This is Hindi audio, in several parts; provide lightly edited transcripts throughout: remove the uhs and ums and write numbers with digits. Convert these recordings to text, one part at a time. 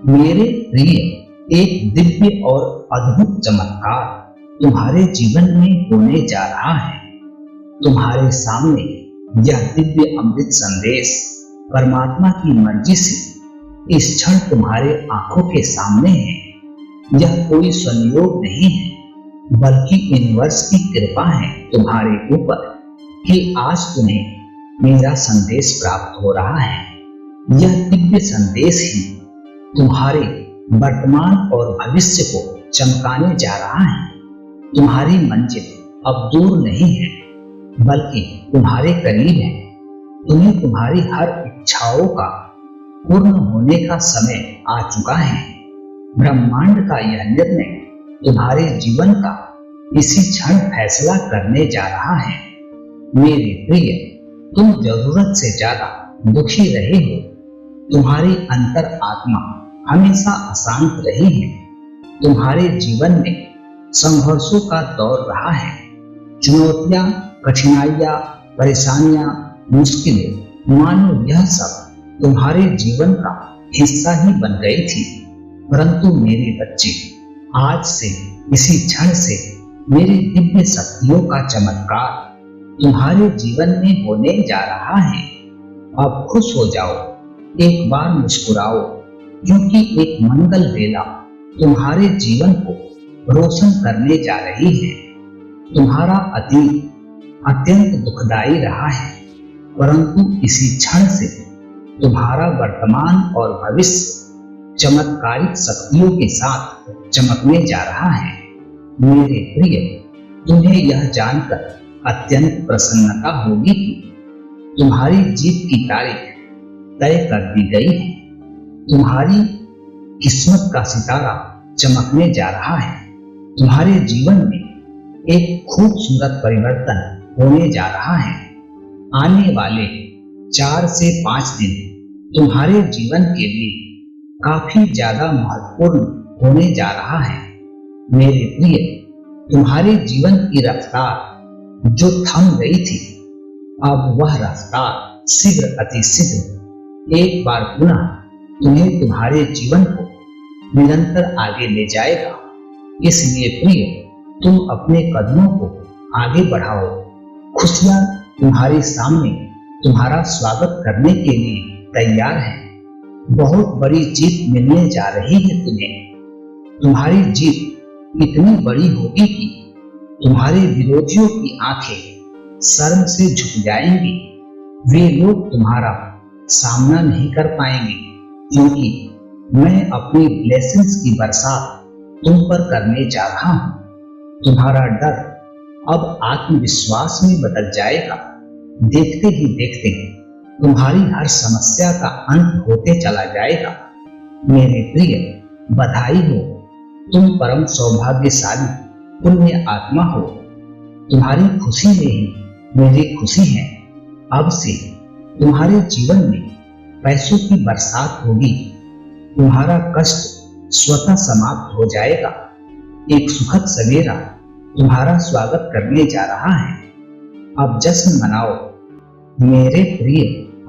मेरे प्रिय, एक दिव्य और अद्भुत चमत्कार तुम्हारे जीवन में होने जा रहा है। तुम्हारे सामने यह दिव्य अमृत संदेश परमात्मा की मर्जी से इस क्षण तुम्हारे आंखों के सामने है। यह कोई संयोग नहीं है, बल्कि यूनिवर्स की कृपा है तुम्हारे ऊपर कि आज तुम्हें मेरा संदेश प्राप्त हो रहा है। यह दिव्य संदेश ही तुम्हारे वर्तमान और भविष्य को चमकाने जा रहा है। तुम्हारी मंजिल अब दूर नहीं है, बल्कि तुम्हारे करीब है। तुम्हें तुम्हारी हर इच्छाओं का पूर्ण होने का समय आ चुका है। ब्रह्मांड का यह निर्णय तुम्हारे जीवन का इसी क्षण फैसला करने जा रहा है। मेरे प्रिय, तुम जरूरत से ज्यादा दुखी रहे हो। तुम्हारी अंतर आत्मा हमेशा अशांत रही है। तुम्हारे जीवन में संघर्षों का दौर रहा है। चुनौतियां, कठिनाइयां, परेशानियां, मुश्किलें, मानो यह सब तुम्हारे जीवन का हिस्सा ही बन गई थी। परंतु मेरे बच्चे, आज से इसी क्षण से मेरी दिव्य शक्तियों का चमत्कार तुम्हारे जीवन में होने जा रहा है। अब खुश हो जाओ, एक बार मुस्कुराओ, क्योंकि एक मंगल बेला तुम्हारे जीवन को रोशन करने जा रही है। तुम्हारा अतीत अत्यंत दुखदायी रहा है, परंतु इसी क्षण से तुम्हारा वर्तमान और भविष्य चमत्कारिक शक्तियों के साथ चमकने जा रहा है। मेरे प्रिय, तुम्हें यह जानकर अत्यंत प्रसन्नता होगी कि तुम्हारी जीत की तारीख तय कर दी गई है। तुम्हारी किस्मत का सितारा चमकने जा रहा है। तुम्हारे जीवन में एक खूबसूरत परिवर्तन होने जा रहा है। आने वाले 4 से 5 दिन तुम्हारे जीवन के लिए काफी ज्यादा महत्वपूर्ण होने जा रहा है। मेरे प्रिय, तुम्हारे जीवन की रफ्तार जो थम गई थी, अब वह रफ्तार शीघ्र अतिशीघ्र एक बार पुनः तुम्हें तुम्हारे जीवन को निरंतर आगे ले जाएगा। इसलिए प्रिय, तुम अपने कदमों को आगे बढ़ाओ। खुशियां तुम्हारे सामने तुम्हारा स्वागत करने के लिए तैयार है। बहुत बड़ी जीत मिलने जा रही है तुम्हें। तुम्हारी जीत इतनी बड़ी होगी कि तुम्हारे विरोधियों की आंखें शर्म से झुक जाएंगी। वे लोग तुम्हारा सामना नहीं कर पाएंगे, क्योंकि मैं अपनी ब्लेसिंग्स की बरसात तुम पर करने जा रहा हूं। तुम्हारा डर अब आत्मविश्वास में बदल जाएगा। देखते ही देखते तुम्हारी हर समस्या का अंत होते चला जाएगा। मेरे प्रिय, बधाई हो, तुम परम सौभाग्यशाली पुण्य आत्मा हो। तुम्हारी खुशी में ही मेरी खुशी है। अब से तुम्हारे जीवन में पैसों की बरसात होगी। तुम्हारा कष्ट स्वतः समाप्त हो जाएगा। एक सुखद सवेरा तुम्हारा स्वागत करने जा रहा है। अब जश्न मनाओ। मेरे प्रिय,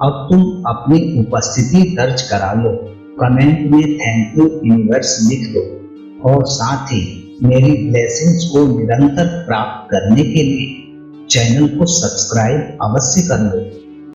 अब तुम अपनी उपस्थिति दर्ज करा लो। कमेंट में थैंक यू यूनिवर्स लिख दो और साथ ही मेरी ब्लेसिंग्स को निरंतर प्राप्त करने के लिए चैनल को सब्सक्राइब अवश्य कर लो।